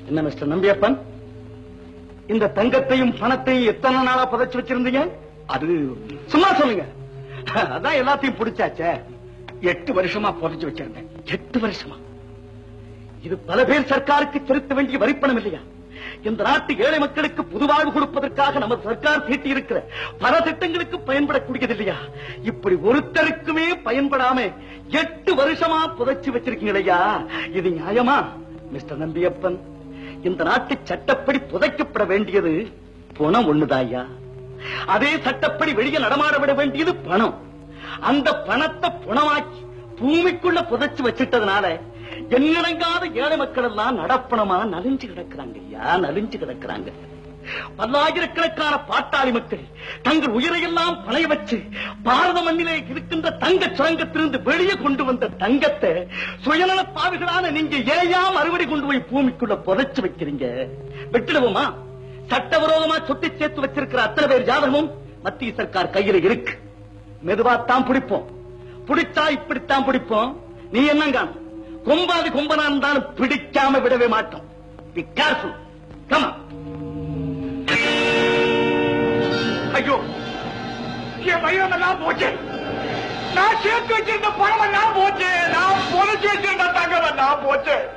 என்ன மிஸ்டர் நம்பியப்பன், இந்த தங்கத்தையும் பணத்தையும் எத்தனை நாளா புதைச்சு வச்சிருந்தீங்க? அது சும்மா சொல்லுங்க. அதான் எல்லாத்தையும் பிடிச்சாச்சே. 8 வருஷமா புதைச்சு வச்சிருந்தேன். 8 வருஷமா? இது பல பேர் சர்க்காருக்கு செலுத்த வேண்டிய வரிப்பணம் இல்லையா? இந்த நாட்டு ஏழை மக்களுக்கு புதுவாழ்வு கொடுப்பதற்காக நமது சர்க்கார் தீட்டி இருக்கிற பல திட்டங்களுக்கு பயன்படக்கூடியது இல்லையா? இப்படி ஒருத்தருக்குமே பயன்படாம 8 வருஷமா புதைச்சு வச்சிருக்கீங்களையா? இது நியாயமா? மிஸ்டர் நம்பியப்பன், இந்த நாட்டு சட்டப்படி புதைக்கப்பட வேண்டியது பணம் ஒண்ணுதாயா. அதே சட்டப்படி வெளியே நடமாட விட வேண்டியது பணம். அந்த பணத்தை பணமாக்கி பூமிக்குள்ள புதைச்சு வச்சிட்டதுனால எண்ணடங்காத ஏழை மக்கள் எல்லாம் நடப்பணமா நலிஞ்சு கிடக்குறாங்க ஐயா, நலிஞ்சு கிடக்குறாங்க. பல்லாயிரக்கணக்கான பாட்டாளி மக்கள் தங்கள் உயிரையெல்லாம் பணைய வச்சு பாரத மண்ணிலே இருக்கின்ற தங்க சுரங்கத்திலிருந்து வெளியே கொண்டு வந்த தங்கத்தை சுயநல பாவிகளான நீங்க ஏயாம் அறுவடை கொண்டு போய் பூமிக்குள்ள புதைச்சு வைக்கிறீங்க. வெட்டிடுவோமா? சட்டவிரோதமா சொத்து சேர்த்து வச்சிருக்கிற அத்தனை பேர் ஜாதகமும் மத்திய சர்க்கார் கையில இருக்கு. மெதுவாத்தான் பிடிப்போம். பிடிச்சா இப்படித்தான் பிடிப்போம். நீ என்னங்க கொம்பாதி கொம்பனா இருந்தாலும் பிடிக்காம விடவே மாட்டோம். Be careful. Come on. ஐயோ, என் பையன் எல்லாம் போச்சு. நான் சேர்த்து வச்சிருந்த பணம் எல்லாம் போச்சு. நான் புதைச்சு வச்சிருந்த தங்கம் எல்லாம் போச்சு.